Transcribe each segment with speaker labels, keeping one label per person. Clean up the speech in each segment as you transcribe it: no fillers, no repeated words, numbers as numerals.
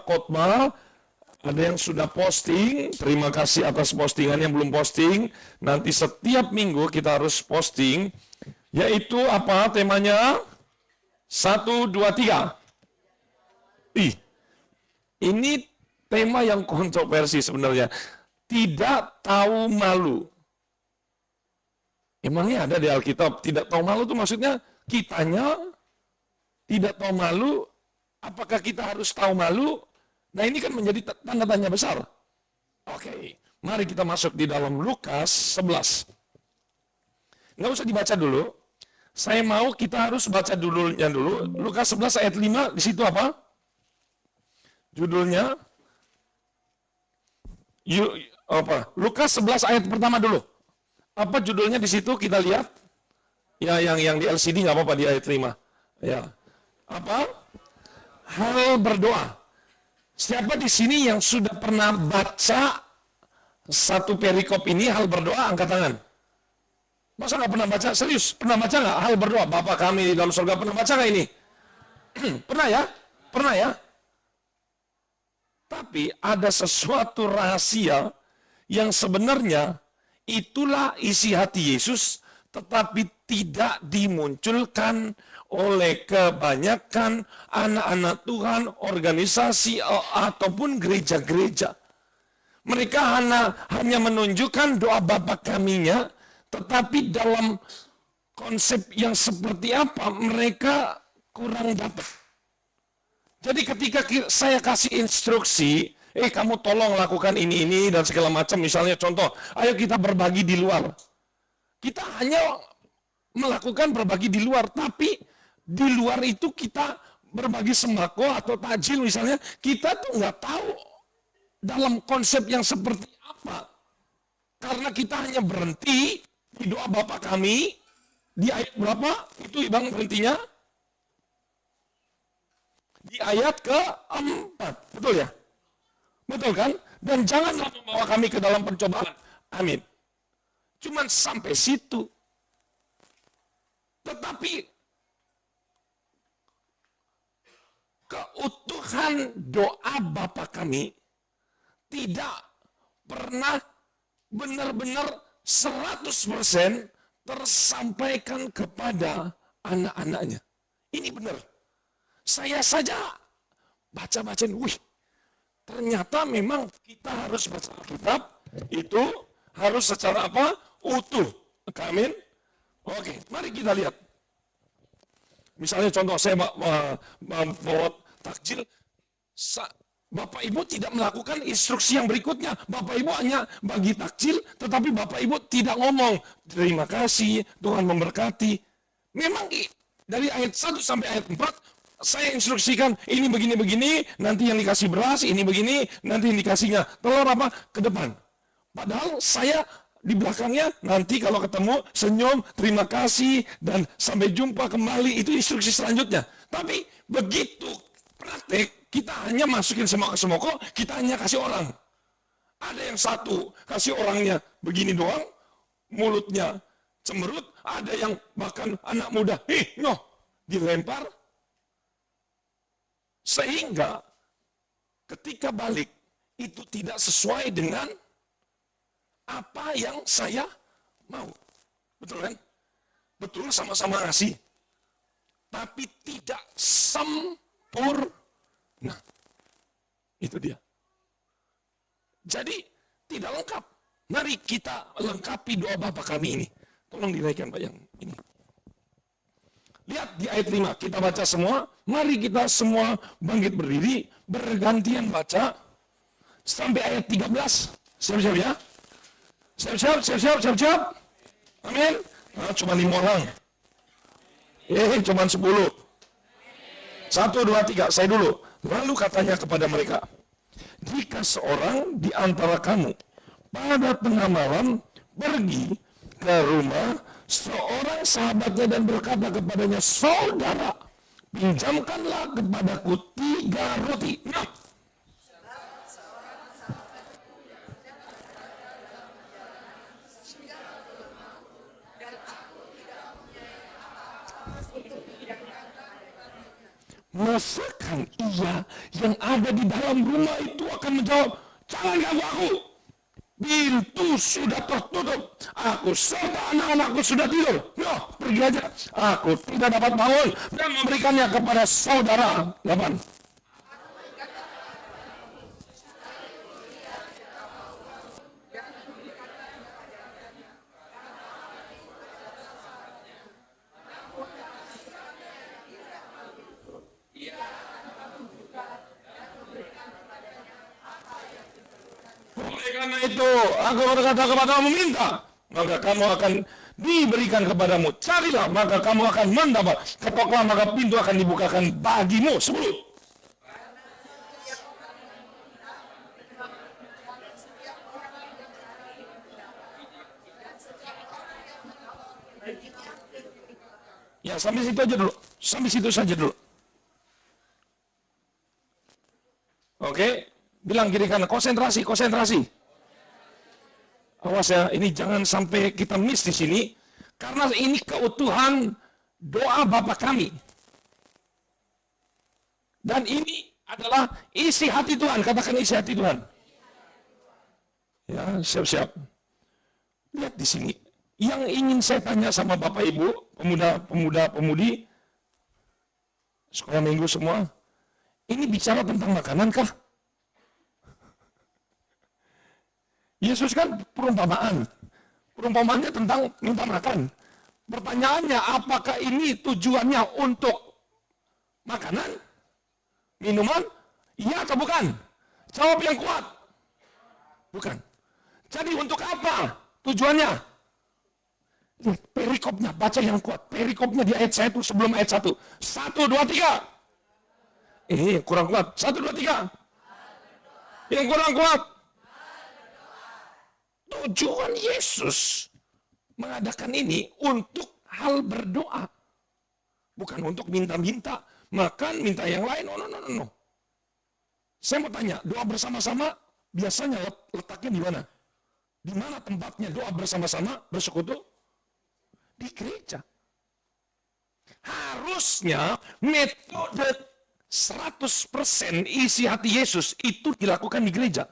Speaker 1: khotbah. Ada yang sudah posting, terima kasih atas postingan yang belum posting. Nanti setiap minggu kita harus posting, yaitu apa temanya? 1, 2, 3. Ini tema yang kontroversi sebenarnya. Tidak tahu malu. Emangnya ada di Alkitab, tidak tahu malu itu maksudnya kitanya tidak tahu malu, apakah kita harus tahu malu? Nah ini kan menjadi tanda tanya besar. Oke, mari kita masuk di dalam Lukas 11. Nggak usah dibaca dulu. Saya mau kita harus baca judulnya dulu. Lukas 11 ayat 5, di situ apa? Judulnya? Lukas 11 ayat pertama dulu. Apa judulnya di situ kita lihat? Ya yang di LCD nggak apa-apa di ayat 5. Ya. Apa? Hal berdoa. Siapa di sini yang sudah pernah baca satu perikop ini, hal berdoa, angkat tangan. Masa nggak pernah baca? Serius, pernah baca nggak hal berdoa? Bapa kami di dalam surga, pernah baca nggak ini? Pernah ya? Pernah ya? Tapi ada sesuatu rahasia yang sebenarnya itulah isi hati Yesus, tetapi tidak dimunculkan oleh kebanyakan anak-anak Tuhan, organisasi ataupun gereja-gereja. Mereka hanya menunjukkan doa Bapa kaminya, tetapi dalam konsep yang seperti apa mereka kurang dapat. Jadi ketika saya kasih instruksi, kamu tolong lakukan ini dan segala macam, misalnya contoh, ayo kita berbagi di luar. Kita hanya melakukan berbagi di luar, tapi di luar itu kita berbagi sembako atau takjil misalnya, kita tuh nggak tahu dalam konsep yang seperti apa. Karena kita hanya berhenti di doa Bapa kami, di ayat berapa? Itu Bang berhentinya? Di ayat ke-4, betul ya? Betul kan? Dan janganlah membawa kami ke dalam pencobaan. Amin. Cuman sampai situ. Tetapi keutuhan doa Bapa kami tidak pernah benar-benar 100% tersampaikan kepada anak-anaknya. Ini benar. Saya saja baca-bacain, ternyata memang kita harus baca Alkitab itu harus secara apa? Utuh. Amin. Oke, mari kita lihat. Misalnya contoh saya bawa takjil, Bapak Ibu tidak melakukan instruksi yang berikutnya. Bapak Ibu hanya bagi takjil, tetapi Bapak Ibu tidak ngomong, terima kasih, Tuhan memberkati. Memang dari ayat 1 sampai ayat 4, saya instruksikan, ini begini-begini, nanti yang dikasih beras, ini begini, nanti yang dikasihnya telur apa, ke depan. Padahal saya di belakangnya, nanti kalau ketemu, senyum, terima kasih, dan sampai jumpa kembali, itu instruksi selanjutnya. Tapi begitu praktek, kita hanya masukin semoko, kita hanya kasih orang. Ada yang satu, kasih orangnya begini doang, mulutnya cemberut, ada yang bahkan anak muda, dilempar. Sehingga ketika balik, itu tidak sesuai dengan apa yang saya mau. Betul kan? Betul, sama-sama ngasih. Tapi tidak sempurna. Itu dia. Jadi tidak lengkap. Mari kita lengkapi doa Bapa kami ini. Tolong dinaikkan Pak yang ini. Lihat di ayat 5, kita baca semua. Mari kita semua bangkit berdiri, bergantian baca sampai ayat 13. Siap-siap ya? Siap-siap. Amin. Nah, cuma 5 orang. Cuma 10. 1, 2, 3, saya dulu. Lalu katanya kepada mereka, jika seorang di antara kamu pada tengah malam pergi ke rumah seorang sahabatnya dan berkata kepadanya, saudara, pinjamkanlah kepadaku 3 roti. Masakan ia yang ada di dalam rumah itu akan menjawab, jangan ganggu aku. Pintu sudah tertutup. Aku serta anak-anakku sudah tidur. No, pergi aja. Aku tidak dapat bangun dan memberikannya kepada saudara. 8. Oleh karena itu, aku berkata kepadamu, minta, maka kamu akan diberikan kepadamu. Carilah, maka kamu akan mendapat. Ketoklah, maka pintu akan dibukakan bagimu. 10. Ya, sampai situ aja dulu. Sampai situ saja dulu. Oke, bilang kiri kanan, konsentrasi, konsentrasi. Awas ya, ini jangan sampai kita miss di sini, karena ini keutuhan doa Bapa kami. Dan ini adalah isi hati Tuhan, katakan isi hati Tuhan. Ya, siap-siap. Lihat di sini, yang ingin saya tanya sama Bapak Ibu, pemuda-pemudi, sekolah minggu semua, ini bicara tentang makanan kah? Yesus kan perumpamaan. Perumpamaannya tentang minta makan. Pertanyaannya, apakah ini tujuannya untuk makanan? Minuman? Iya atau bukan? Jawab yang kuat. Bukan. Jadi untuk apa tujuannya? Perikopnya, baca yang kuat. Perikopnya di ayat 1 sebelum ayat 1. 1, 2, 3. Ini kurang kuat. 1, 2, 3. Yang kurang kuat. Tujuan Yesus mengadakan ini untuk hal berdoa. Bukan untuk minta-minta, makan, minta yang lain. No. Saya mau tanya, doa bersama-sama biasanya letaknya di mana? Di mana tempatnya doa bersama-sama bersekutu? Di gereja. Harusnya metode 100% isi hati Yesus itu dilakukan di gereja.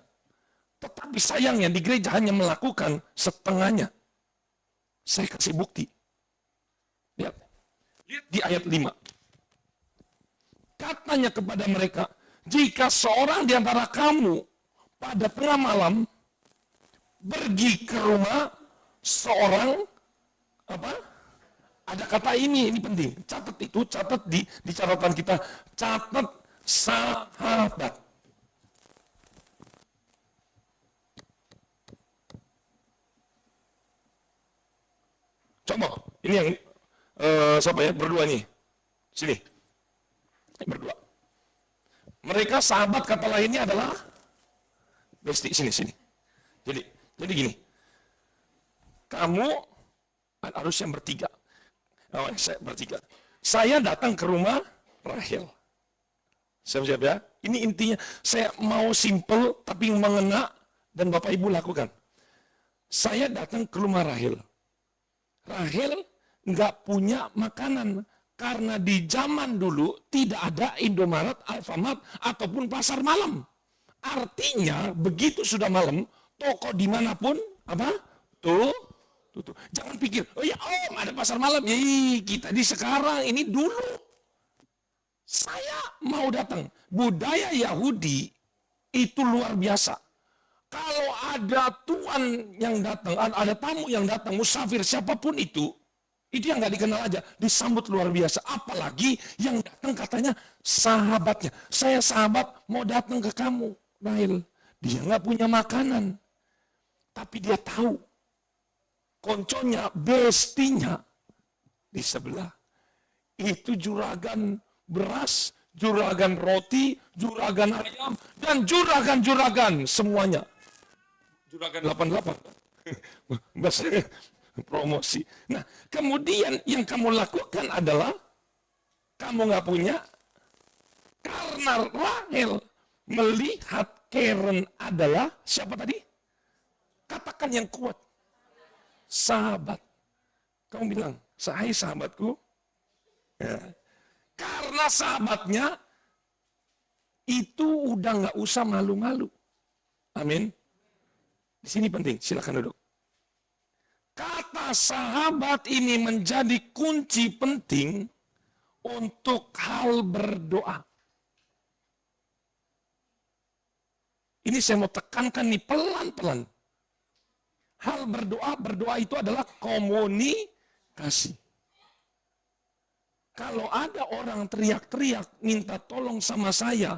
Speaker 1: Tetapi sayangnya di gereja hanya melakukan setengahnya. Saya kasih bukti. Lihat di ayat 5. Katanya kepada mereka, jika seorang di antara kamu pada tengah malam pergi ke rumah seorang, ada kata ini penting. Catat itu, catat di catatan kita. Catat sahabat. Coba, ini yang siapa ya? Berdua nih. Sini. Berdua. Mereka sahabat, kata lainnya adalah besti. Sini. Jadi gini. Kamu harus yang bertiga. Saya bertiga. Saya datang ke rumah Rahel. Siap-siap ya. Ini intinya. Saya mau simple tapi mengena dan Bapak Ibu lakukan. Saya datang ke rumah Rahel. Rahel nggak punya makanan karena di zaman dulu tidak ada Indomaret, Alfamart ataupun pasar malam. Artinya begitu sudah malam, toko dimanapun tutup. Jangan pikir, oh ya om ada pasar malam. Kita di sekarang ini dulu. Saya mau datang. Budaya Yahudi itu luar biasa. Kalau ada tuan yang datang, ada tamu yang datang, musafir siapapun itu yang nggak dikenal aja, disambut luar biasa. Apalagi yang datang katanya sahabatnya. Saya sahabat mau datang ke kamu, Rahel. Dia nggak punya makanan, tapi dia tahu konconya, bestinya di sebelah. Itu juragan beras, juragan roti, juragan ayam, dan juragan semuanya. Juragan 88. Bahasa promosi. Nah, kemudian yang kamu lakukan adalah kamu nggak punya, karena Rahel melihat Karen adalah siapa tadi? Katakan yang kuat. Sahabat. Kamu bilang, hai sahabatku. Ya. Karena sahabatnya, itu udah nggak usah malu-malu. Amin. Di sini penting, silakan duduk. Kata sahabat ini menjadi kunci penting untuk hal berdoa. Ini saya mau tekankan nih pelan-pelan. Hal berdoa itu adalah komunikasi. Kalau ada orang teriak-teriak minta tolong sama saya,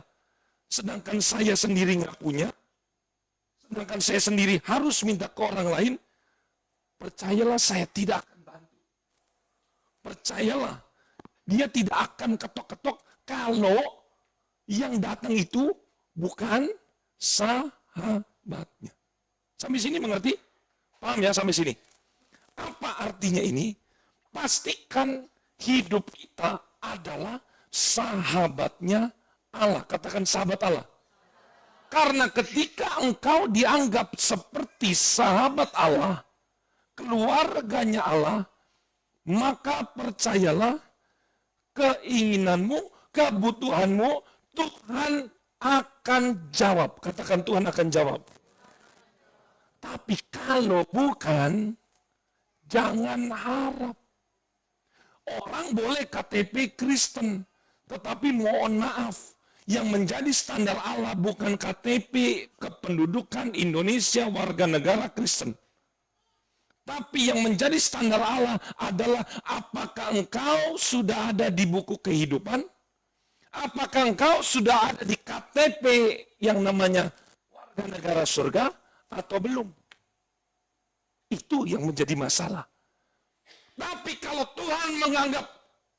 Speaker 1: sedangkan saya sendiri nggak punya, sedangkan saya sendiri harus minta ke orang lain, percayalah saya tidak akan bantu. Percayalah, dia tidak akan ketok-ketok kalau yang datang itu bukan sahabatnya. Sampai sini mengerti? Paham ya sampai sini? Apa artinya ini? Pastikan hidup kita adalah sahabatnya Allah. Katakan sahabat Allah. Karena ketika engkau dianggap seperti sahabat Allah, keluarganya Allah, maka percayalah keinginanmu, kebutuhanmu, Tuhan akan jawab. Katakan Tuhan akan jawab. Tapi kalau bukan, jangan harap. Orang boleh KTP Kristen, tetapi mohon maaf, yang menjadi standar Allah bukan KTP kependudukan Indonesia warga negara Kristen. Tapi yang menjadi standar Allah adalah apakah engkau sudah ada di buku kehidupan? Apakah engkau sudah ada di KTP yang namanya warga negara surga atau belum? Itu yang menjadi masalah. Tapi kalau Tuhan menganggap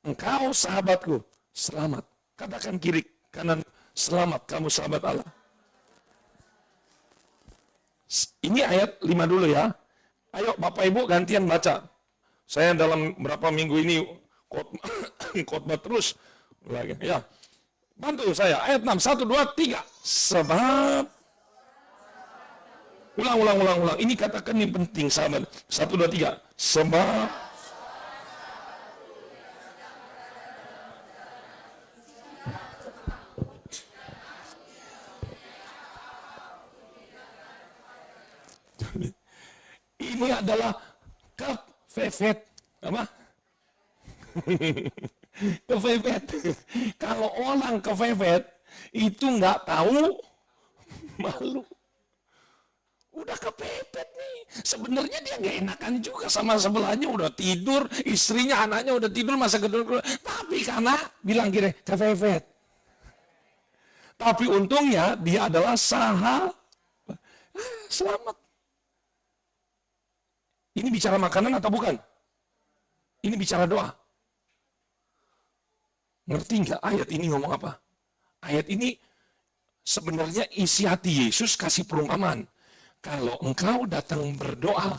Speaker 1: engkau sahabatku, selamat. Katakan kiri kanan, selamat kamu sahabat Allah. Ini ayat 5 dulu ya. Ayo Bapak Ibu gantian baca. Saya dalam berapa minggu ini khotbah terus lagi. Ya. Bantu saya. Ayat 6, 1, 2, 3. Sebab ulang. Ini katakan ini penting sahabat. 1, 2, 3. Sebab ini adalah kepepet. Apa? Kepepet. Kalau orang kepepet itu nggak tahu malu. Udah kepepet nih. Sebenarnya dia nggak enakan juga sama sebelahnya, udah tidur, istrinya, anaknya udah tidur, masa kedua. Tapi karena bilang gini, kepepet. Tapi untungnya dia adalah sahabat. Selamat. Ini bicara makanan atau bukan? Ini bicara doa. Ngerti nggak ayat ini ngomong apa? Ayat ini sebenarnya isi hati Yesus kasih perumpamaan. Kalau engkau datang berdoa,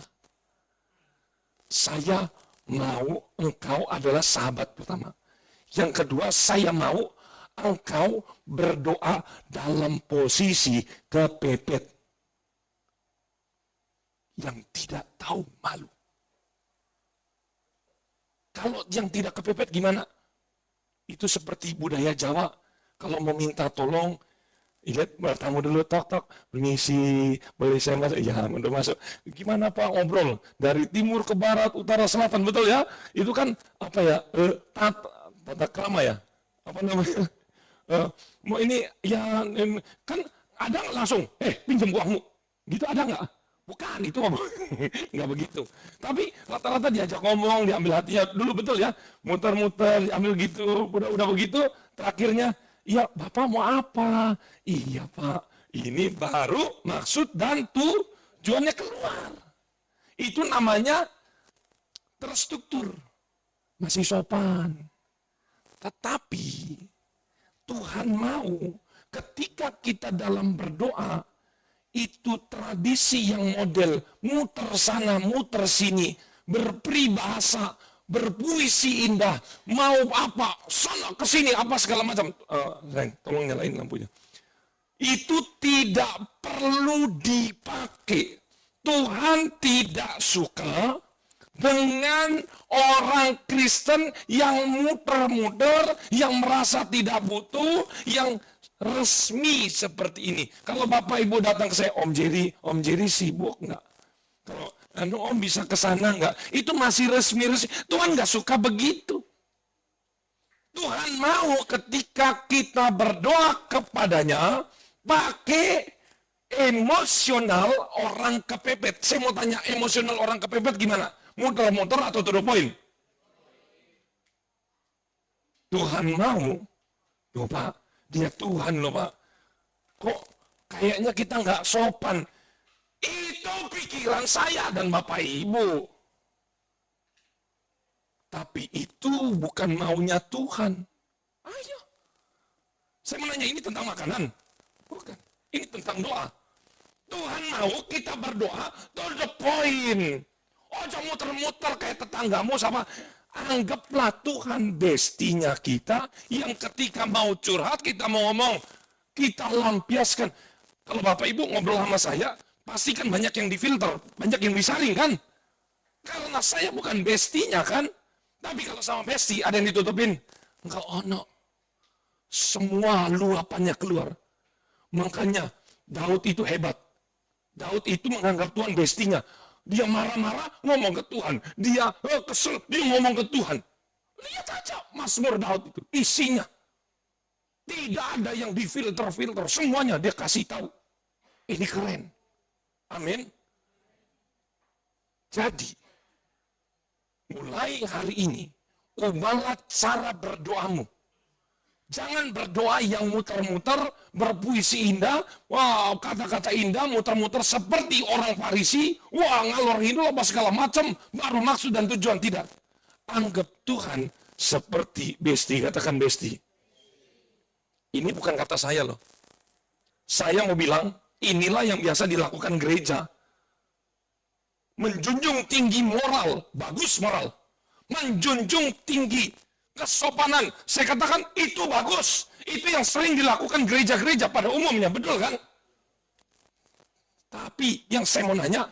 Speaker 1: saya mau engkau adalah sahabat pertama. Yang kedua, saya mau engkau berdoa dalam posisi kepepet. Yang tidak tahu malu. Kalau yang tidak kepepet gimana? Itu seperti budaya Jawa. Kalau mau minta tolong, lihat bertamu dulu, tok, permisi, boleh saya masuk? Ya, udah masuk. Gimana Pak ngobrol? Dari timur ke barat, utara, selatan, betul ya? Itu kan, apa ya, tata krama ya? Apa namanya? Mau ini, ya, kan ada nggak langsung, pinjam uangmu. Gitu ada nggak? Bukan, itu nggak begitu. Tapi rata-rata diajak ngomong, diambil hatinya dulu, betul ya? Muter-muter, diambil gitu, udah begitu, terakhirnya, iya Bapak mau apa? Iya Pak, ini baru maksud dan tujuannya keluar. Itu namanya terstruktur, masih sopan. Tetapi Tuhan mau ketika kita dalam berdoa, itu tradisi yang model muter sana, muter sini, berperibahasa, berpuisi indah, mau apa, sana ke sini, apa segala macam. Tolong nyalain lampunya. Itu tidak perlu dipakai. Tuhan tidak suka dengan orang Kristen yang muter-muter, yang merasa tidak butuh, yang resmi seperti ini. Kalau Bapak Ibu datang ke saya, Om Jerry sibuk nggak? Kalau Om bisa ke sana nggak? Itu masih resmi. Tuhan nggak suka begitu. Tuhan mau ketika kita berdoa kepadanya pakai emosional orang kepepet. Saya mau tanya, emosional orang kepepet gimana? Muter-muter atau to the point? Tuhan mau. Tuh Pak, dia Tuhan loh Pak. Kok kayaknya kita nggak sopan? Itu pikiran saya dan Bapak Ibu. Tapi itu bukan maunya Tuhan. Ayo. Saya menanya, ini tentang makanan? Bukan. Ini tentang doa. Tuhan mau kita berdoa to the point. Oh, jangan muter-muter kayak tetanggamu sama. Anggaplah Tuhan bestinya kita yang ketika mau curhat, kita mau ngomong, kita lampiaskan. Kalau Bapak Ibu ngobrol sama saya, pasti kan banyak yang difilter, banyak yang disaring kan? Karena saya bukan bestinya kan? Tapi kalau sama besti ada yang ditutupin. Enggak ono. Semua luapannya keluar. Makanya Daud itu hebat. Daud itu menganggap Tuhan bestinya. Dia marah-marah ngomong ke Tuhan. Dia kesel, dia ngomong ke Tuhan. Lihat aja Mazmur Daud itu. Isinya. Tidak ada yang difilter-filter. Semuanya dia kasih tahu. Ini keren. Amin. Jadi, mulai hari ini, ubahlah cara berdoamu. Jangan berdoa yang muter-muter, berpuisi indah, wow, kata-kata indah, muter-muter seperti orang Farisi, wah, ngalor ngidul apa segala macam, baru maksud dan tujuan. Tidak. Anggap Tuhan seperti besti, katakan besti. Ini bukan kata saya loh. Saya mau bilang, inilah yang biasa dilakukan gereja. Menjunjung tinggi moral, bagus moral. Menjunjung tinggi kesopanan, saya katakan itu bagus. Itu yang sering dilakukan gereja-gereja pada umumnya, betul kan? Tapi yang saya mau nanya,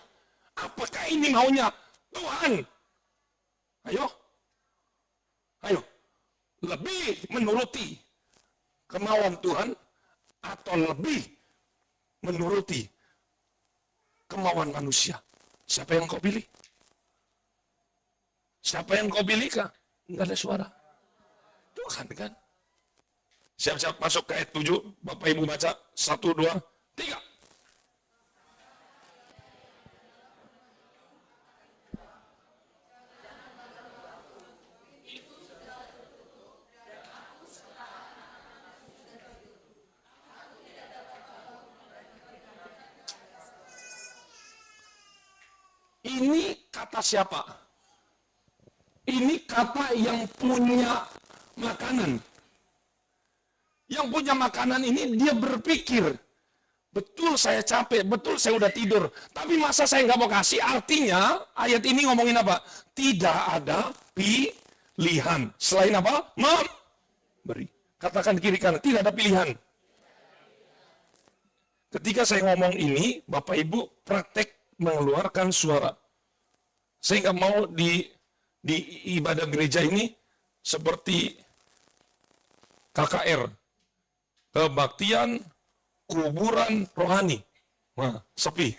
Speaker 1: apakah ini maunya Tuhan? Ayo, lebih menuruti kemauan Tuhan atau lebih menuruti kemauan manusia? Siapa yang kau pilih? Siapa yang kau pilih kah? Enggak ada suara. Tuhan kan? Siap-siap masuk ke ayat 7. Bapak Ibu baca. 1, 2, 3. Ini kata siapa? Ini kata yang punya makanan. Yang punya makanan ini dia berpikir, betul saya capek, betul saya udah tidur, tapi masa saya nggak mau kasih? Artinya ayat ini ngomongin apa? Tidak ada pilihan. Selain apa? Memberi. Katakan kiri kanan, tidak ada pilihan. Ketika saya ngomong ini, Bapak Ibu praktek mengeluarkan suara. Saya nggak mau di ibadah gereja ini seperti KKR, kebaktian kuburan rohani. Nah, sepi.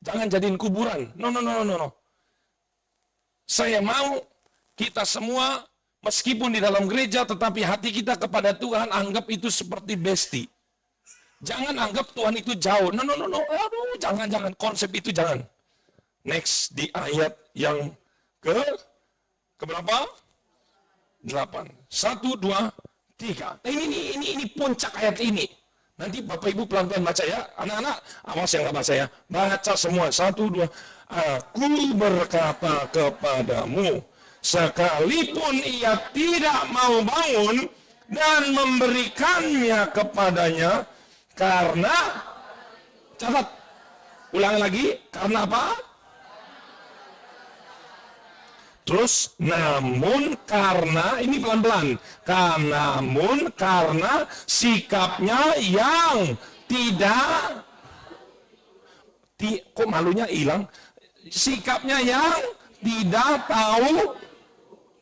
Speaker 1: Jangan jadiin kuburan. No. Saya mau kita semua meskipun di dalam gereja tetapi hati kita kepada Tuhan anggap itu seperti besti. Jangan anggap Tuhan itu jauh. No. Aduh, jangan konsep itu jangan. Next di ayat yang keberapa? 8. 1, 2, 3. Ini puncak ayat ini. Nanti Bapak Ibu pelan-pelan baca ya. Anak-anak, awas yang nggak baca ya. Baca semua. 1, 2. Aku berkata kepadamu, sekalipun ia tidak mau bangun dan memberikannya kepadanya, karena, catat, ulang lagi, karena apa? Terus, namun karena, ini pelan-pelan, namun karena sikapnya yang tidak, kok malunya hilang? Sikapnya yang tidak tahu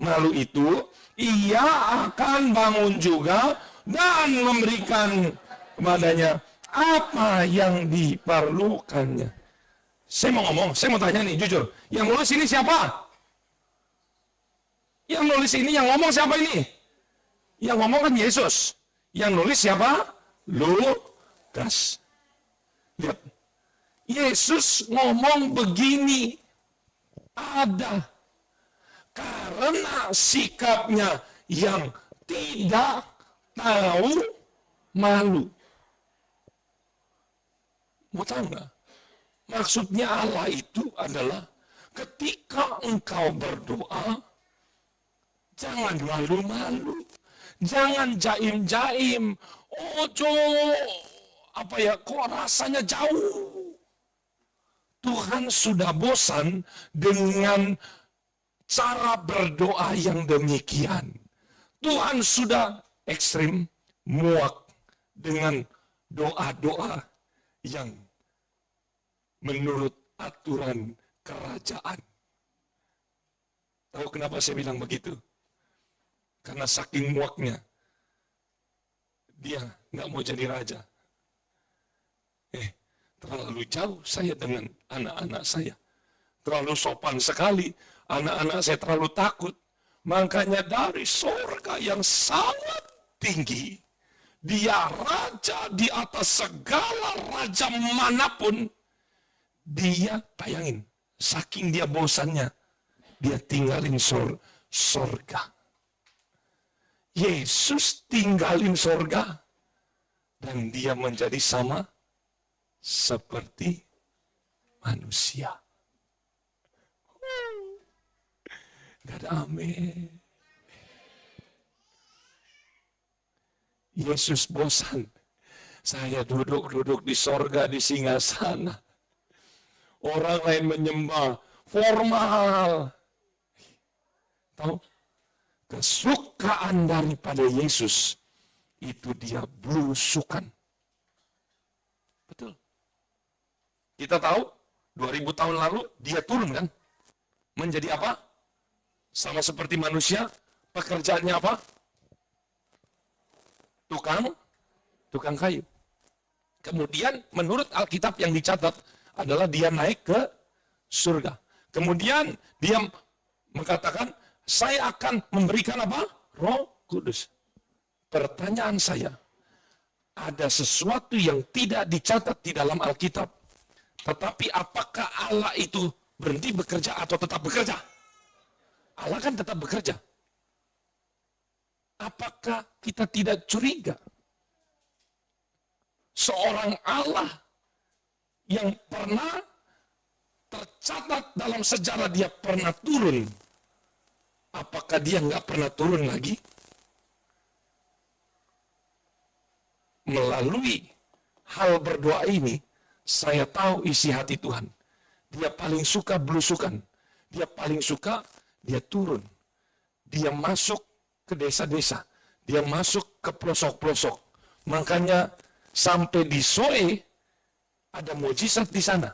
Speaker 1: malu itu, ia akan bangun juga dan memberikan kepadanya apa yang diperlukannya. Saya mau tanya nih jujur, yang nulis ini siapa? Yang nulis ini, yang ngomong siapa ini? Yang ngomong kan Yesus. Yang nulis siapa? Lukas. Lihat, Yesus ngomong begini, ada karena sikapnya yang tidak tahu malu. Mau tahu nggak? Maksudnya Allah itu adalah ketika engkau berdoa, jangan malu-malu, jangan jaim-jaim. Ojo, kok rasanya jauh. Tuhan sudah bosan dengan cara berdoa yang demikian. Tuhan sudah ekstrim, muak dengan doa-doa yang menurut aturan kerajaan. Tahu kenapa saya bilang begitu? Karena saking muaknya, dia nggak mau jadi raja. Terlalu jauh saya dengan anak-anak saya. Terlalu sopan sekali, anak-anak saya terlalu takut. Makanya dari surga yang sangat tinggi, dia raja di atas segala raja manapun. Dia, bayangin, saking dia bosannya, dia tinggalin surga. Yesus tinggalin surga, dan dia menjadi sama seperti manusia. Gak ada amin. Yesus bosan. Saya duduk di sorga di singgasana. Orang lain menyembah formal. Tahu? Kesukaan daripada Yesus itu dia belusukan. Betul. Kita tahu 2000 tahun lalu dia turun kan? Menjadi apa? Sama seperti manusia, pekerjaannya apa? Tukang kayu. Kemudian menurut Alkitab yang dicatat adalah dia naik ke surga. Kemudian dia mengatakan, saya akan memberikan apa? Roh Kudus. Pertanyaan saya, ada sesuatu yang tidak dicatat di dalam Alkitab. Tetapi apakah Allah itu berhenti bekerja atau tetap bekerja? Allah kan tetap bekerja. Apakah kita tidak curiga? Seorang Allah yang pernah tercatat dalam sejarah dia pernah turun. Apakah dia nggak pernah turun lagi? Melalui hal berdoa ini, saya tahu isi hati Tuhan. Dia paling suka belusukan. Dia paling suka, dia turun. Dia masuk ke desa-desa. Dia masuk ke pelosok-pelosok. Makanya sampai di Soe, ada mujizat di sana.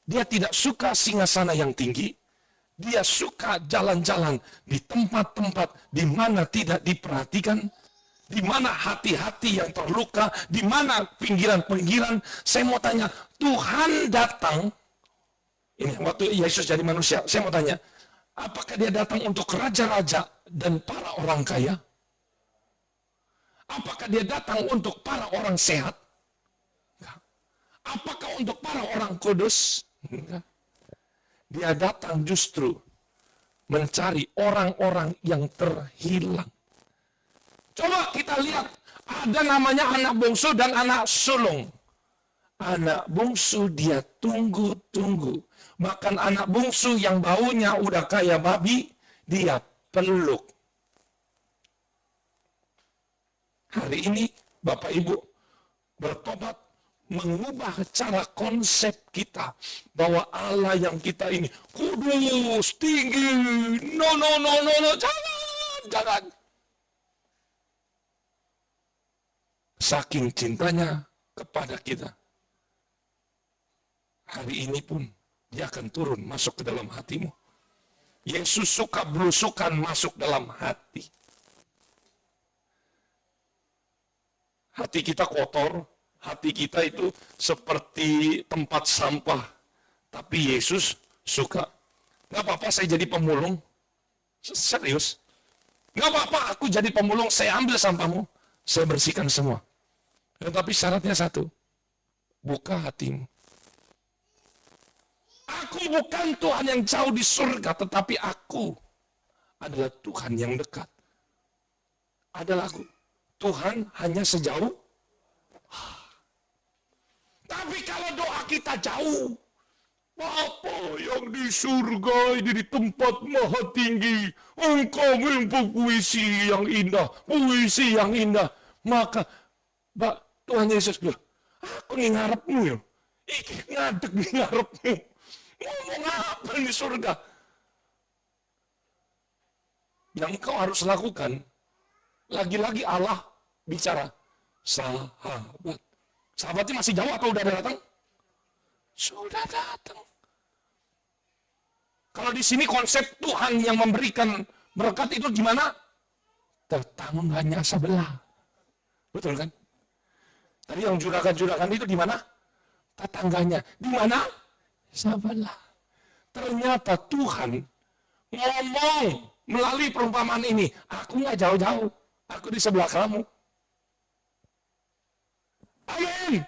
Speaker 1: Dia tidak suka singgasana yang tinggi. Dia suka jalan-jalan di tempat-tempat di mana tidak diperhatikan, di mana hati-hati yang terluka, di mana pinggiran-pinggiran. Saya mau tanya, Tuhan datang, ini waktu Yesus jadi manusia, saya mau tanya, apakah dia datang untuk raja-raja dan para orang kaya? Apakah dia datang untuk para orang sehat? Enggak. Apakah untuk para orang kudus? Enggak. Dia datang justru mencari orang-orang yang terhilang. Coba kita lihat, ada namanya anak bungsu dan anak sulung. Anak bungsu dia tunggu-tunggu. Bahkan anak bungsu yang baunya udah kayak babi, dia peluk. Hari ini Bapak Ibu bertobat, mengubah cara konsep kita bahwa Allah yang kita ini kudus, tinggi, no, jangan. Saking cintanya kepada kita, hari ini pun dia akan turun masuk ke dalam hatimu. Yesus suka belusukan masuk dalam hati. hati kita kotor, hati kita itu seperti tempat sampah. Tapi Yesus suka. Gak apa-apa saya jadi pemulung. Serius. Gak apa-apa aku jadi pemulung, saya ambil sampahmu, saya bersihkan semua. Tetapi syaratnya satu, buka hatimu. Aku bukan Tuhan yang jauh di surga, tetapi aku adalah Tuhan yang dekat. Adalah aku. Tuhan hanya sejauh. Tapi kalau doa kita jauh, Bapa yang di surga ini di tempat maha tinggi, Engkau mempunyai puisi yang indah, puisi yang indah. Maka Tuhan Yesus bilang, aku nih ngarepmu ya, ngadeg nih ngarepmu. Ngomong apa di surga? Yang engkau harus lakukan, lagi-lagi Allah bicara, sahabat. Sahabatnya masih jauh atau udah datang? Sudah datang. Kalau di sini konsep Tuhan yang memberikan berkat itu gimana? Tetangganya sebelah. Betul kan? Tadi yang juragan-juragan itu di mana? Tetangganya. Di mana? Sebelah. Ternyata Tuhan ngomong melalui perumpamaan ini. Aku nggak jauh-jauh. Aku di sebelah kamu. Amin.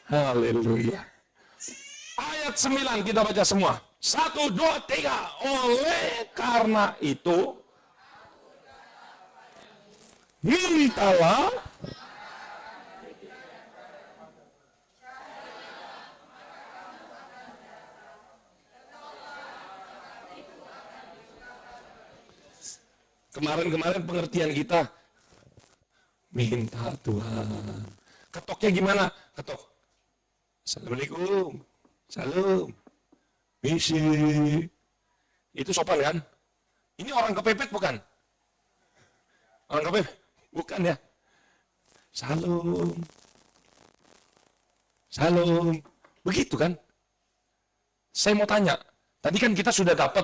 Speaker 1: Haleluya. Ayat 9 kita baca semua. 1, 2, 3. Oleh karena itu, mintalah kemarin pengertian kita minta Tuhan. Ketoknya gimana? Ketok. Assalamualaikum. Salam. Misi. Itu sopan kan? Ini orang kepepet bukan? Orang kepepet? Bukan ya? Salam. Salam. Begitu kan? Saya mau tanya. Tadi kan kita sudah dapat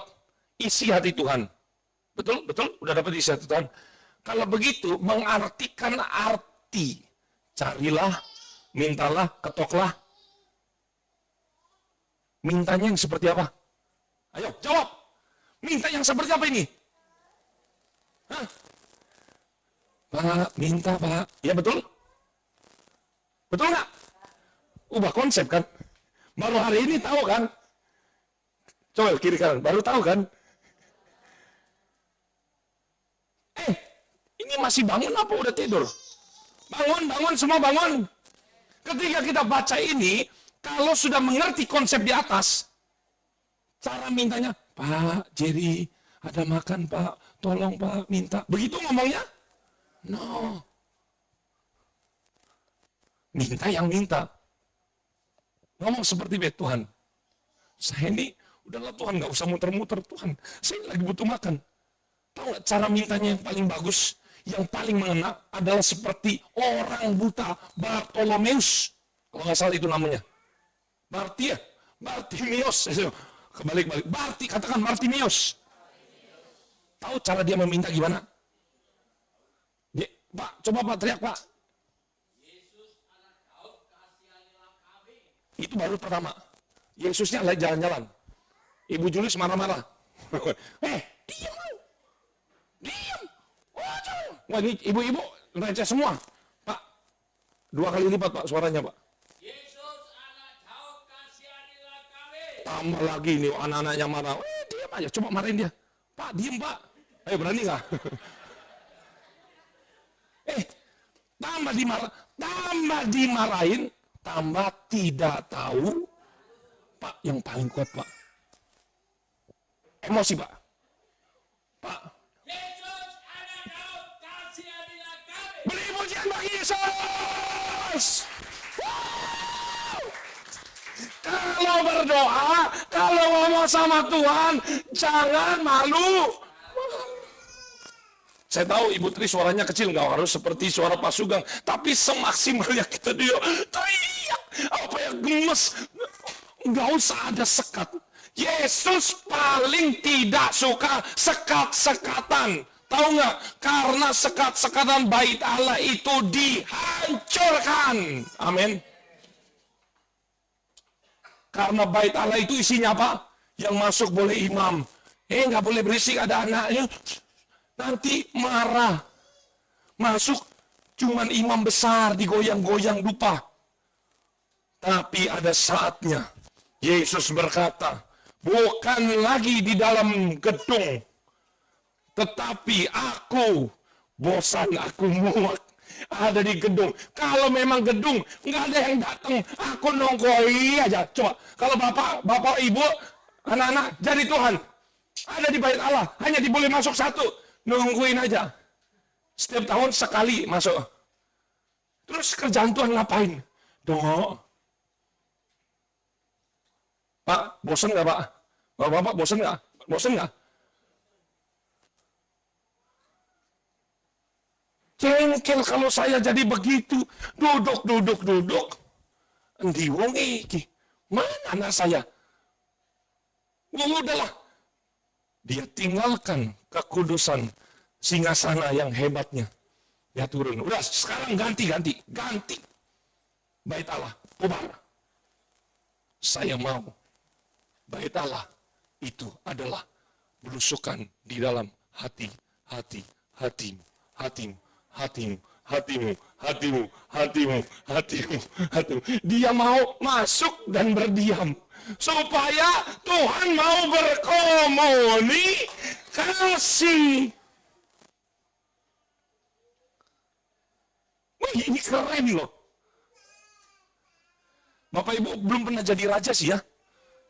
Speaker 1: isi hati Tuhan. Betul? Betul? Udah dapat isi hati Tuhan. Kalau begitu, mengartikan arti. Carilah, mintalah, ketoklah. Mintanya yang seperti apa? Ayo, jawab. Minta yang seperti apa ini? Hah? Pak, minta Pak. Ya betul? Betul nggak? Ubah konsep kan? Baru hari ini tahu kan? Coba kiri kanan, baru tahu kan? Ini masih bangun apa udah tidur? Bangun, bangun, semua bangun. Ketika kita baca ini, kalau sudah mengerti konsep di atas, cara mintanya, Pak, Jerry, ada makan Pak, tolong Pak, minta. Begitu ngomongnya? No. Minta yang minta. Ngomong seperti Tuhan. Saya ini, udahlah Tuhan, gak usah muter-muter Tuhan. Saya lagi butuh makan. Tahu gak cara mintanya yang paling bagus? Yang paling mengena adalah seperti orang buta, Bartolomeus. Kalau nggak salah itu namanya. Bartimius. Kebalik-balik. Katakan Bartimius. Tahu cara dia meminta gimana? Pak, coba Pak, teriak Pak. Yesus anak Daud, kasihanilah kami. Itu baru pertama. Yesusnya lagi jalan-jalan. Ibu Julius marah-marah. Diam lu. Diam. Wah, ini ibu-ibu receh semua. Pak, 2 kali lipat Pak suaranya Pak. Yesus anak Daud, kasihanilah kami. Tambah lagi nih anak-anaknya marah. Diam aja, coba marahin dia. Pak, diam Pak. Ayo berani nggak? Tambah dimarahin, tambah tidak tahu. Pak, yang paling kuat Pak. Emosi Pak. Pak. Yesus anak Daud, kasihanilah kami. Beri pujian bagi Yesus. Kalau berdoa, kalau ngomong sama Tuhan, jangan malu. Saya tahu Ibu Tri suaranya kecil, nggak harus seperti suara Pak Sugeng, tapi semaksimalnya kita dia teriak, apa yang gemes, nggak usah ada sekat. Yesus paling tidak suka sekat-sekatan. Tahu nggak? Karena sekat-sekatan bait Allah itu dihancurkan. Amin. Karena bait Allah itu isinya apa? Yang masuk boleh imam. Nggak boleh berisik, ada anaknya. Nanti marah. Masuk cuman imam besar, digoyang-goyang lupa. Tapi ada saatnya Yesus berkata, bukan lagi di dalam gedung, tetapi aku bosan, aku muak ada di gedung. Kalau memang gedung nggak ada yang datang, aku nongkoi aja. Coba kalau bapak ibu, anak-anak jadi Tuhan, ada di bait Allah, hanya diboleh masuk satu, nungguin aja. Setiap tahun sekali masuk. Terus kerjaan Tuhan ngapain? Dong. Pak, bosan nggak Pak? Bapak bosan nggak? Bosan nggak? Jengkel kalau saya jadi begitu. Duduk. Endi wong iki? Mana anak saya? Udahlah. Dia tinggalkan kekudusan singgasana yang hebatnya. Dia turun. Udah sekarang ganti. Bait Allah, bubar. Saya mau bait Allah itu adalah belusukan di dalam hatimu. Dia mau masuk dan berdiam supaya Tuhan mau berkomunikasi. Wah, ini keren loh. Bapak Ibu belum pernah jadi raja sih ya.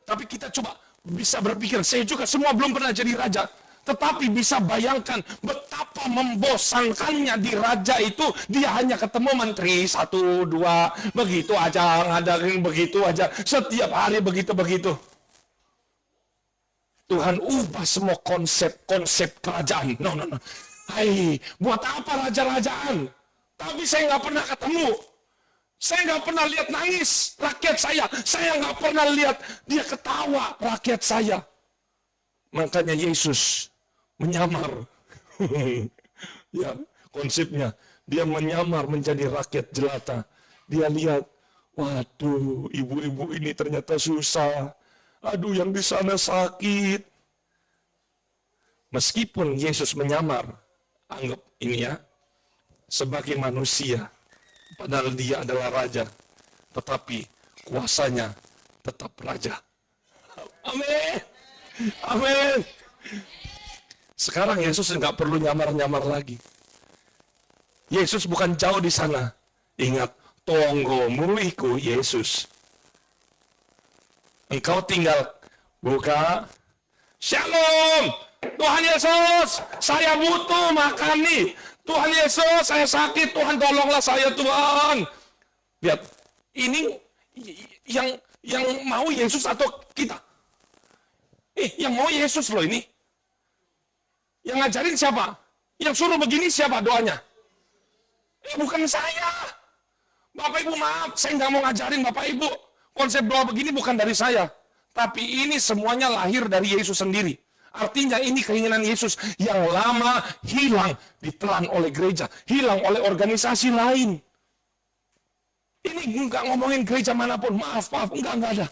Speaker 1: Tapi kita coba bisa berpikir, saya juga semua belum pernah jadi raja. Tetapi bisa bayangkan betapa membosankannya di raja itu. Dia hanya ketemu menteri, 1, 2, begitu aja, ngadain begitu aja. Setiap hari begitu-begitu. Tuhan ubah semua konsep kerajaan. No. Hai, buat apa raja-rajaan? Tapi saya nggak pernah ketemu. Saya nggak pernah lihat nangis rakyat saya. Saya nggak pernah lihat dia ketawa rakyat saya. Makanya Yesus menyamar. Ya, konsepnya. Dia menyamar menjadi rakyat jelata. Dia lihat, waduh, ibu-ibu ini ternyata susah. Aduh, yang di sana sakit. Meskipun Yesus menyamar, anggap ini ya, sebagai manusia, padahal dia adalah raja, tetapi kuasanya tetap raja. Amin. Sekarang Yesus nggak perlu nyamar-nyamar lagi. Yesus bukan jauh di sana. Ingat, tonggomu iku Yesus. Engkau tinggal buka. Shalom, Tuhan Yesus, saya butuh makan nih. Tuhan Yesus, saya sakit, Tuhan tolonglah saya Tuhan. Lihat, ini yang mau Yesus atau kita? Yang mau Yesus loh ini. Yang ngajarin siapa? Yang suruh begini siapa doanya? Bukan saya. Bapak Ibu maaf, saya nggak mau ngajarin Bapak Ibu. Konsep doa begini bukan dari saya. Tapi ini semuanya lahir dari Yesus sendiri. Artinya ini keinginan Yesus yang lama hilang, ditelan oleh gereja, hilang oleh organisasi lain. Ini enggak ngomongin gereja manapun, maaf, enggak ada.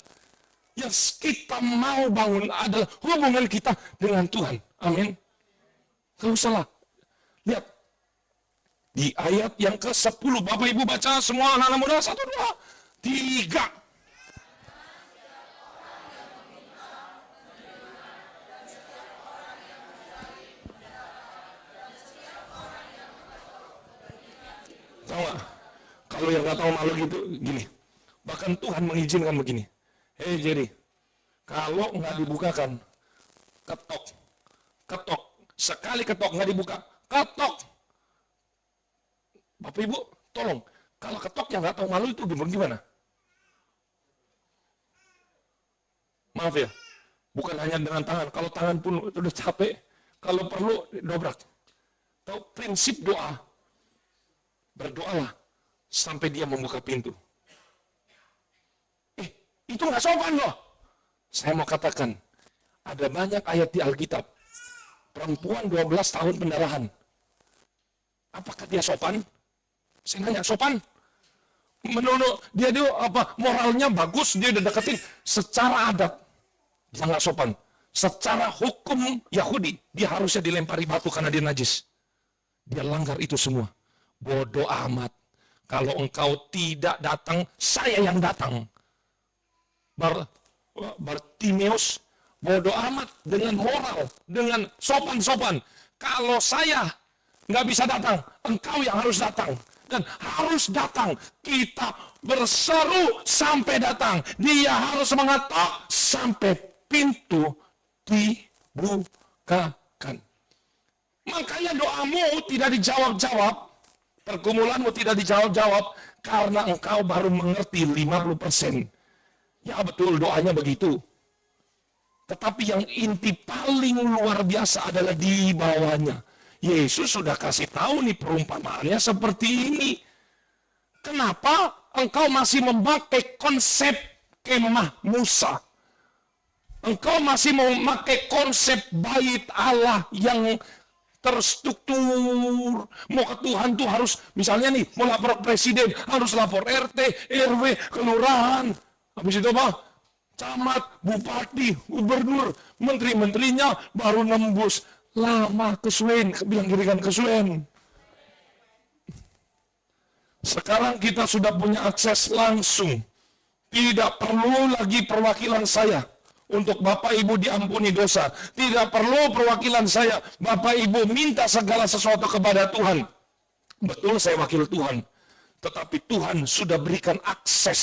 Speaker 1: Yang kita mau bangun adalah hubungan kita dengan Tuhan. Amin. Gak usah lah. Lihat. Di ayat yang ke-10, Bapak Ibu baca semua anak-anak muda, 1, 2, 3. Tahu nggak? Kalau yang nggak tahu malu gitu, gini. Bahkan Tuhan mengizinkan begini. Jerry, kalau nggak dibukakan, ketok. Sekali ketok nggak dibuka, ketok. Bapak Ibu, tolong. Kalau ketok yang nggak tahu malu itu gimana? Maaf ya, bukan hanya dengan tangan. Kalau tangan pun udah capek, kalau perlu dobrak. Tahu prinsip doa. Berdoalah sampai dia membuka pintu. Itu nggak sopan loh. Saya mau katakan, ada banyak ayat di Alkitab perempuan 12 tahun pendarahan. Apakah dia sopan? Saya nanya, sopan? Menurut dia moralnya bagus, dia udah deketin. Secara adat, dia nggak sopan. Secara hukum Yahudi, dia harusnya dilempari batu karena dia najis. Dia langgar itu semua. Bodoh amat. Kalau engkau tidak datang, saya yang datang. Bartimeus, bodoh amat dengan moral, dengan sopan-sopan. Kalau saya nggak bisa datang, engkau yang harus datang. Dan harus datang. Kita berseru sampai datang. Dia harus mengetok sampai pintu dibukakan. Makanya doamu tidak dijawab-jawab. Pergumulanmu tidak dijawab-jawab karena engkau baru mengerti 50%. Ya betul, doanya begitu. Tetapi yang inti paling luar biasa adalah di bawahnya. Yesus sudah kasih tahu nih perumpamaannya seperti ini. Kenapa engkau masih memakai konsep kemah Musa? Engkau masih memakai konsep bait Allah yang terstruktur. Mau ke Tuhan tuh harus, misalnya nih, mau lapor presiden, harus lapor RT, RW, kelurahan. Habis itu apa? Camat, bupati, gubernur, menteri-menterinya baru nembus. Lama kesuwen, bilang dirikan kesuwen. Sekarang kita sudah punya akses langsung. Tidak perlu lagi perwakilan saya. Untuk Bapak Ibu diampuni dosa. Tidak perlu perwakilan saya. Bapak Ibu minta segala sesuatu kepada Tuhan. Betul saya wakil Tuhan. Tetapi Tuhan sudah berikan akses.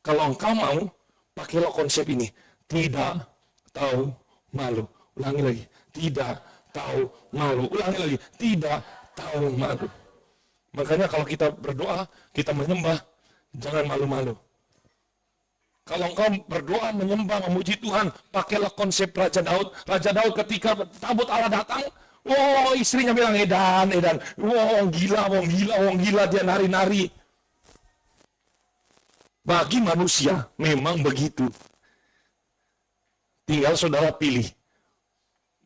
Speaker 1: Kalau engkau mau, pakailah konsep ini. Tidak tahu malu. Ulangi lagi. Tidak tahu malu. Ulangi lagi. Tidak tahu malu. Makanya kalau kita berdoa, kita menyembah, jangan malu-malu. Kalau engkau berdoa, menyembah, memuji Tuhan, pakailah konsep Raja Daud. Raja Daud ketika tabut Allah datang, istrinya bilang, edan. Wong gila, dia nari-nari. Bagi manusia, memang begitu. Tinggal saudara pilih.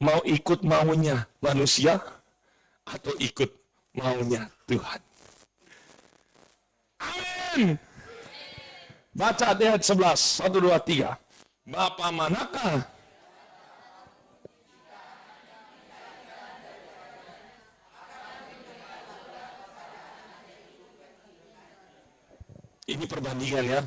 Speaker 1: Mau ikut maunya manusia, atau ikut maunya Tuhan. Amin. Baca ayat 11, 1, 2, 3. Bapa manakah? Ini perbandingan ya.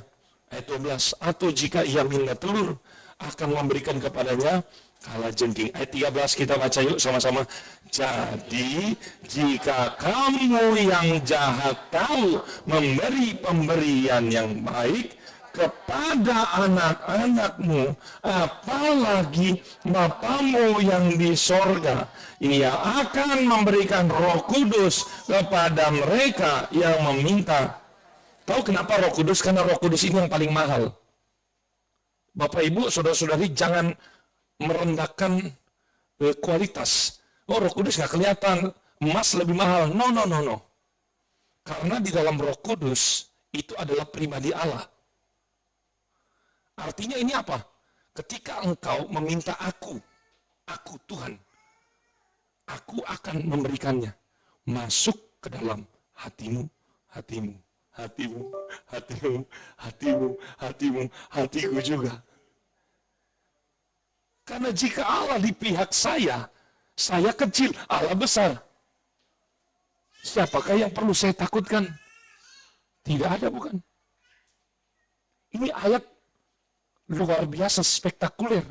Speaker 1: Ayat 12. Atau jika ia minta telur, akan memberikan kepadanya kalajengking. Ayat 13 kita baca yuk sama-sama. Jadi jika kamu yang jahat tahu memberi pemberian yang baik kepada anak-anakmu, apalagi Bapamu yang di sorga, ia akan memberikan Roh Kudus kepada mereka yang meminta. Tahu kenapa Roh Kudus? Karena Roh Kudus ini yang paling mahal. Bapak Ibu, saudara-saudari, jangan merendahkan kualitas. Roh Kudus nggak kelihatan, emas lebih mahal. No. Karena di dalam Roh Kudus itu adalah pribadi Allah. Artinya ini apa? Ketika engkau meminta aku Tuhan, aku akan memberikannya. Masuk ke dalam hatimu, hatiku juga. Karena jika Allah di pihak saya kecil, Allah besar. Siapakah yang perlu saya takutkan? Tidak ada, bukan? Ini ayat luar biasa spektakuler.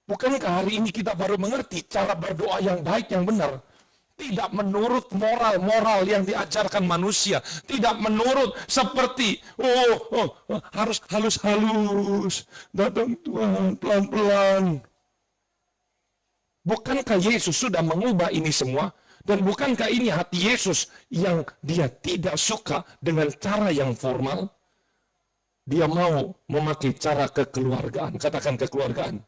Speaker 1: Bukankah hari ini kita baru mengerti cara berdoa yang baik, yang benar? Tidak menurut moral yang diajarkan manusia. Tidak menurut seperti, harus halus-halus. Datang Tuhan, pelan-pelan. Bukankah Yesus sudah mengubah ini semua? Dan bukankah ini hati Yesus yang dia tidak suka dengan cara yang formal? Dia mau memakai cara kekeluargaan. Katakan kekeluargaan.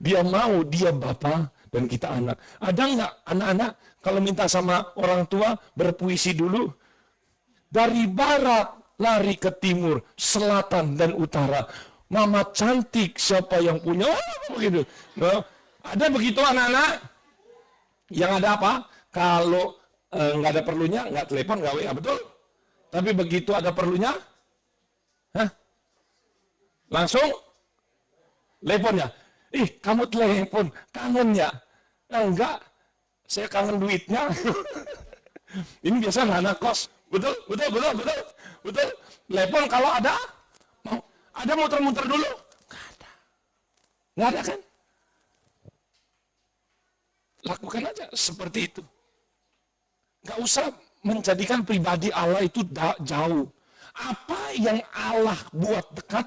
Speaker 1: Dia mau dia Bapa dan kita anak. Ada nggak anak-anak kalau minta sama orang tua berpuisi dulu? Dari barat lari ke timur, selatan dan utara. Mama cantik, siapa yang punya? Begitu. Nah, Ada begitu anak-anak yang ada apa? Kalau nggak ada perlunya, nggak telepon, nggak WA, betul? Tapi begitu ada perlunya, langsung teleponnya. Kamu telepon, kangen ya? Enggak, saya kangen duitnya. Ini biasa anak kos, betul. Telepon kalau ada, mau ada muter-muter dulu, nggak ada kan? Lakukan aja seperti itu. Nggak usah menjadikan pribadi Allah itu jauh. Apa yang Allah buat dekat,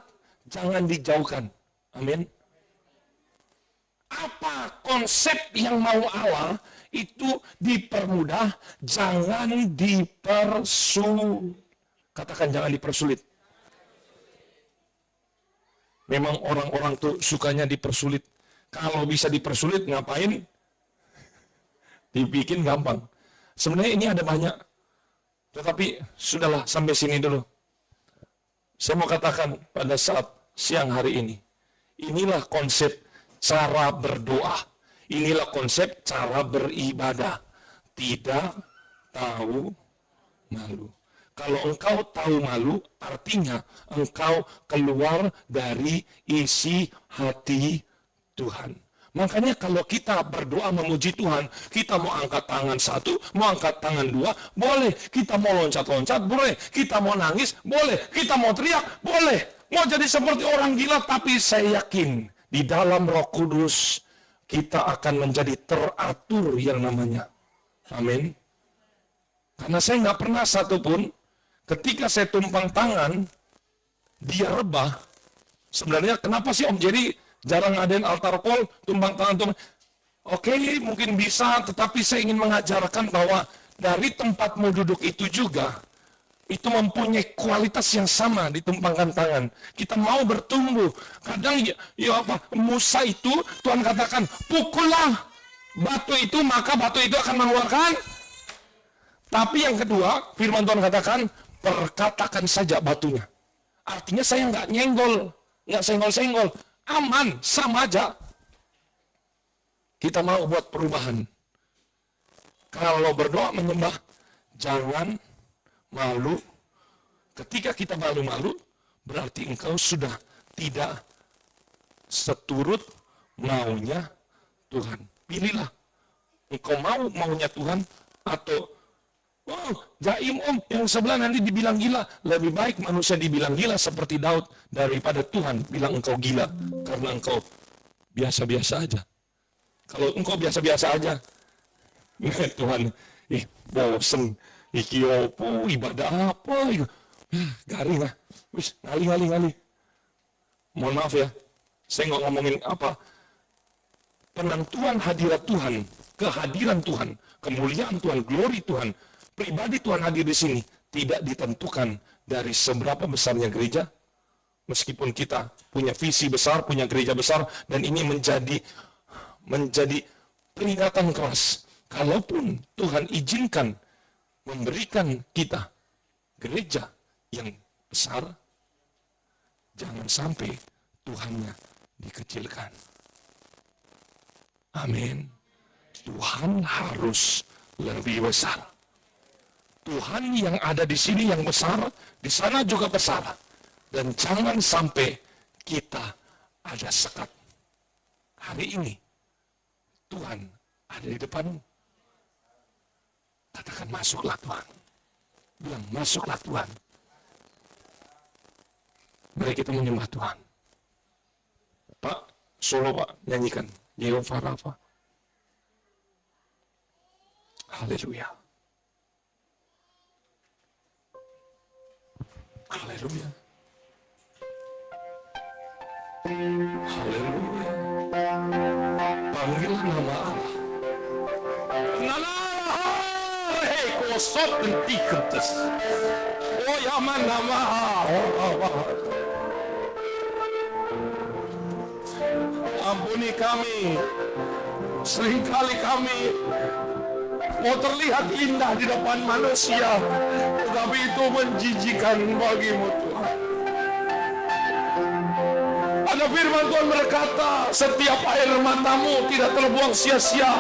Speaker 1: jangan dijauhkan. Amin. Apa konsep yang mau Allah itu dipermudah, jangan dipersulit. Katakan jangan dipersulit. Memang orang-orang tuh sukanya dipersulit. Kalau bisa dipersulit, ngapain? Dibikin gampang. Sebenarnya ini ada banyak. Tetapi sudahlah, sampai sini dulu. Saya mau katakan pada saat siang hari ini. Inilah konsep cara berdoa. Inilah konsep cara beribadah. Tidak tahu malu. Kalau engkau tahu malu, artinya engkau keluar dari isi hati Tuhan. Makanya kalau kita berdoa memuji Tuhan, kita mau angkat tangan satu, mau angkat tangan dua, boleh. Kita mau loncat-loncat, boleh. Kita mau nangis, boleh. Kita mau teriak, boleh. Mau jadi seperti orang gila, tapi saya yakin di dalam Roh Kudus kita akan menjadi teratur yang namanya. Amin. Karena saya nggak pernah satupun ketika saya tumpang tangan dia rebah. Sebenarnya kenapa sih Om Jerry jarang ngadain altar call, tumpang tangan. Oke, mungkin bisa, tetapi saya ingin mengajarkan bahwa dari tempatmu duduk itu juga itu mempunyai kualitas yang sama ditumpangkan tangan. Kita mau bertumbuh. Kadang Musa itu Tuhan katakan, pukullah batu itu, maka batu itu akan mengeluarkan. Tapi yang kedua, firman Tuhan katakan, perkatakan saja batunya. Artinya saya nggak nyenggol, nggak senggol-senggol. Aman, sama aja. Kita mau buat perubahan. Kalau berdoa menyembah, jangan malu. Ketika kita malu-malu, berarti engkau sudah tidak seturut maunya Tuhan. Pilihlah. Engkau mau maunya Tuhan atau jaim Om, yang sebelah nanti dibilang gila. Lebih baik manusia dibilang gila seperti Daud daripada Tuhan bilang engkau gila karena engkau biasa-biasa aja. Kalau engkau biasa-biasa aja, Tuhan, bosen, iki opo, ibadah apa, garing lah, wis ngali. Mohon maaf ya, saya nggak ngomongin apa. Penentuan hadirat Tuhan, kehadiran Tuhan, kemuliaan Tuhan, glory Tuhan, pribadi Tuhan hadir di sini tidak ditentukan dari seberapa besarnya gereja. Meskipun kita punya visi besar, punya gereja besar, dan ini menjadi peringatan keras. Kalaupun Tuhan izinkan memberikan kita gereja yang besar, jangan sampai Tuhannya dikecilkan. Amin. Tuhan harus lebih besar. Tuhan yang ada di sini yang besar, di sana juga besar. Dan jangan sampai kita ada sekat. Hari ini, Tuhan ada di depanmu. Katakan, masuklah Tuhan. Bilang, masuklah Tuhan. Mari kita menyembah Tuhan. Pak, solo Pak, nyanyikan. Yehova Rafa. Haleluya. Haleluya. Haleluya. Panggil nama Allah. Nama hei kosot entikantes. Oh yaman nama Allah. Ampuni kami. Seringkali kami mau terlihat indah di depan manusia, tetapi itu menjijikan bagimu Tuhan. Karena firman Tuhan berkata, setiap air matamu tidak terbuang sia-sia.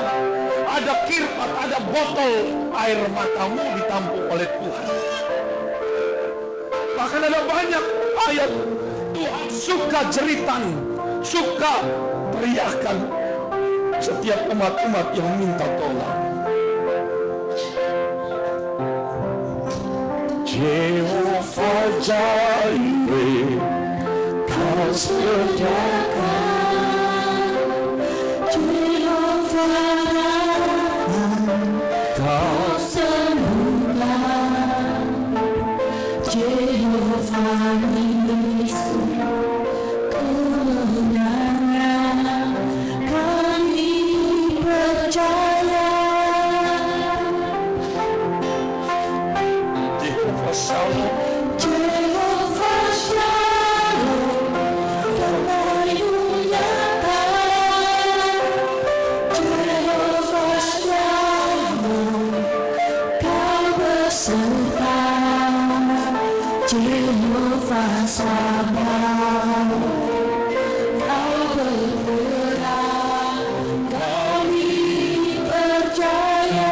Speaker 1: Ada kirpat, ada botol air matamu ditampung oleh Tuhan. Bahkan ada banyak ayat Tuhan suka jeritan, suka teriakan setiap umat-umat yang minta tolong. Jehovah Jireh, Kau sediakan. Jehovah Rafa, Kau sembuhkan. Jehovah Nissi, kemenangan kami percaya. Jehovah Shalom, Jehovah Shalom, Kau menyatakan. Jehovah Shalom, Kau beserta. Jehovah Sabaoth, Kau bergerak, kami percaya.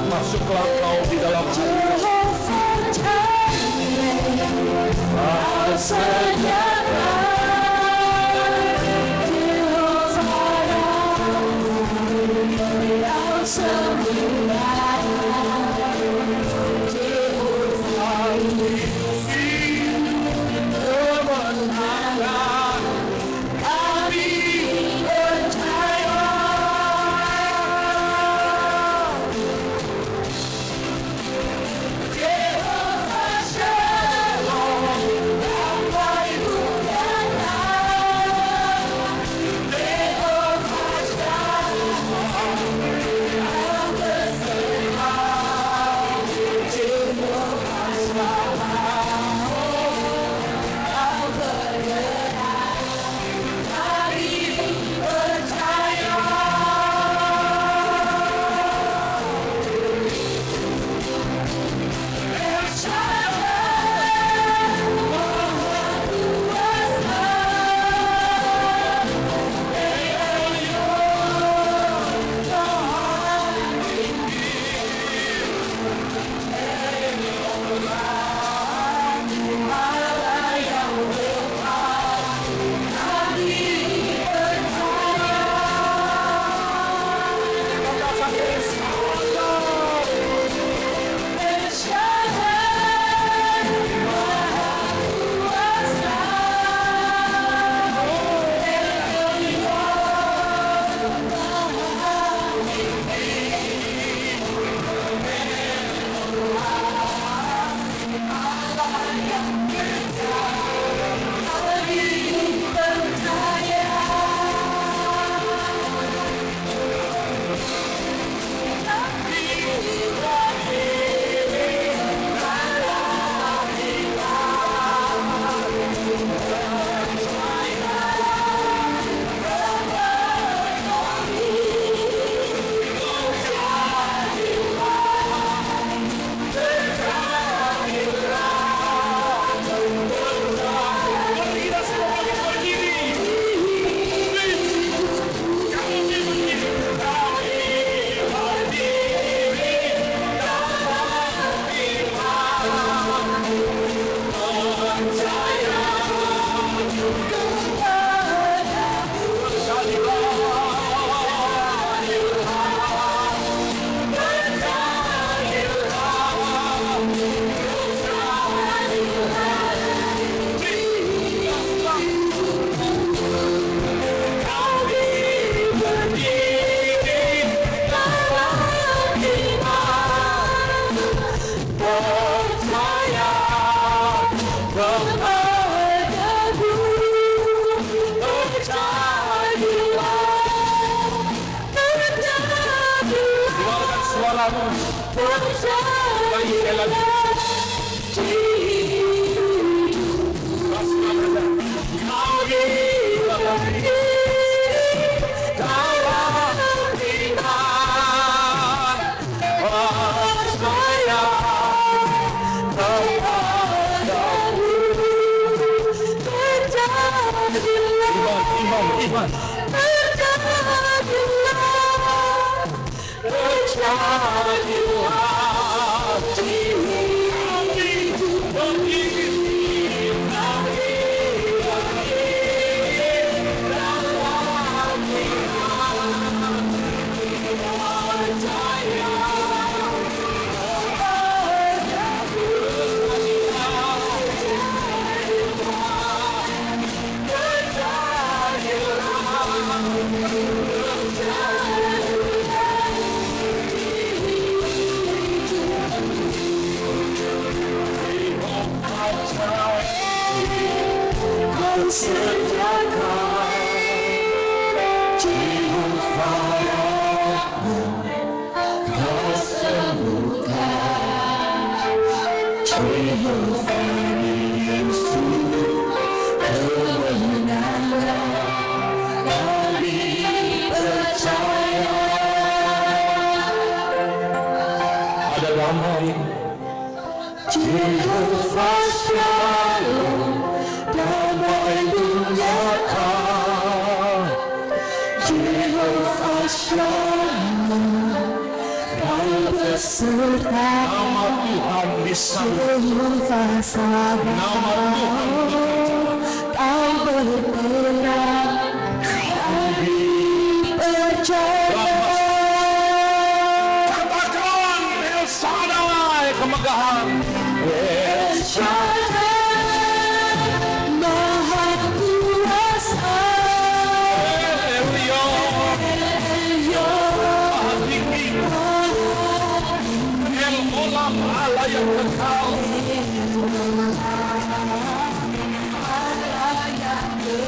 Speaker 1: Masuklah kau di dalam salamu. Iman. Ada damai. Jehovah Shalom, damai dunia. Jehovah Shalom, Kau beserta. Nama Tuhan disambut. Jehovah Sabaoth, Kau berperang. Kami percaya. Katakan El Shaddai, kemegahan. El Shaddai, Maha Kuasa. El Elyon, Maha Tinggi. El Olam, Allah yang kekal.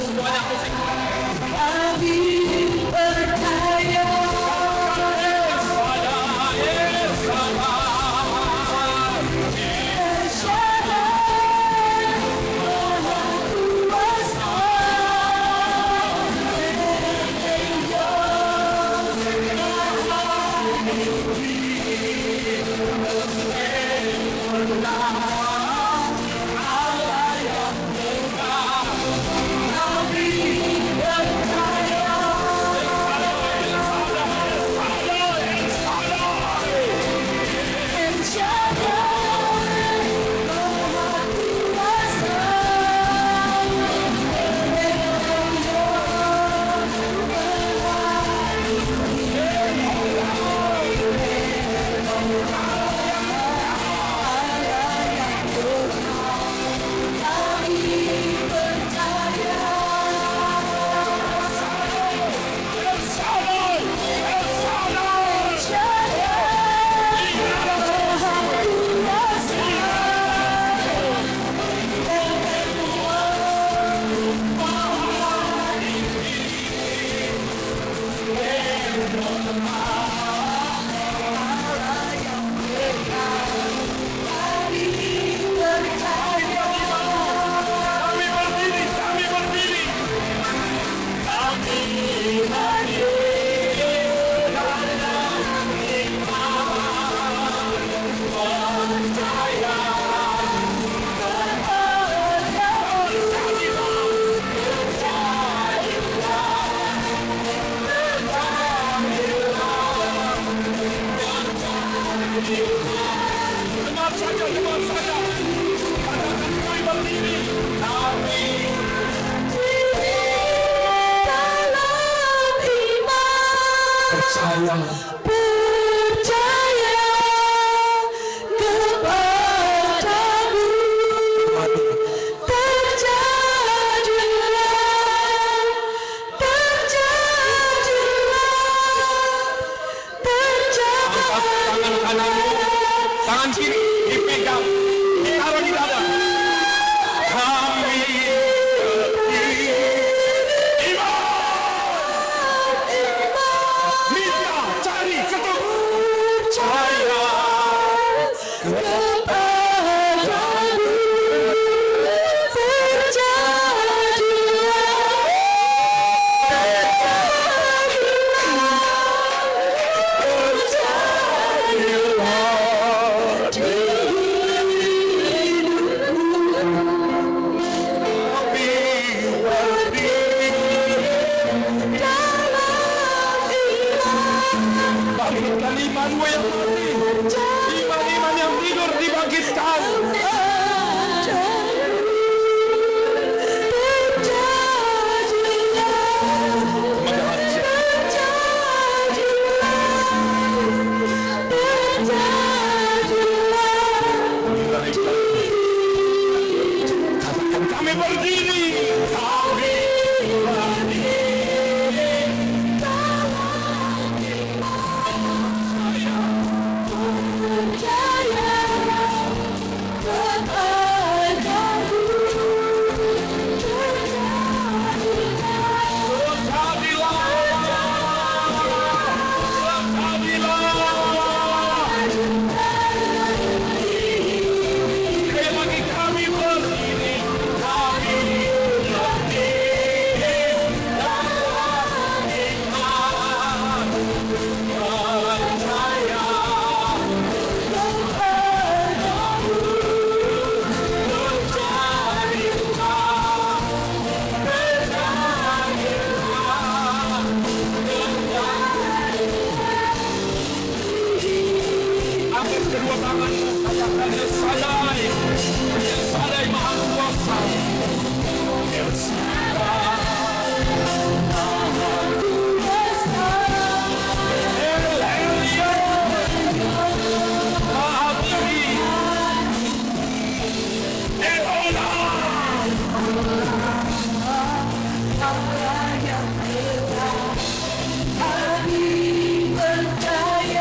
Speaker 1: Semuanya musik. Kami percaya. Percaya kepadamu, terjadilah. Tangan kiri dipegang, ditaruh di dada. Kami iman. Minta, cari, ketemu. percaya kepadamu, bangkitkan imanmu yang mati, iman-iman yang tidur dibangkitkan. Katakan, kami berdiri, kami berdiri. Kedua tanganmu, katakan El Shaddai, El Shaddai Maha Kuasa, El Shaddai Maha Kuasa, El Elyon Maha Tinggi, El Olam, Allah yang hebat, kami percaya.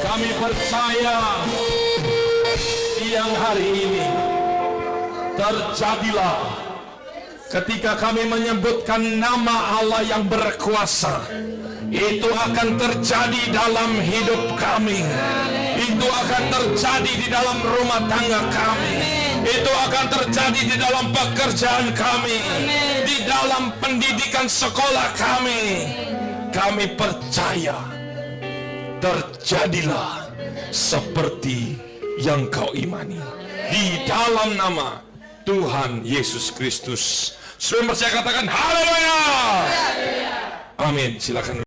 Speaker 1: Kami percaya siang hari ini terjadilah ketika kami menyebutkan nama Allah yang berkuasa. Itu akan terjadi dalam hidup kami. Itu akan terjadi di dalam rumah tangga kami. Itu akan terjadi di dalam pekerjaan kami, di dalam pendidikan sekolah kami. Kami percaya terjadilah seperti yang kau imani di dalam nama Tuhan Yesus Kristus. Semua percaya katakan haleluya. Amin. Silakan.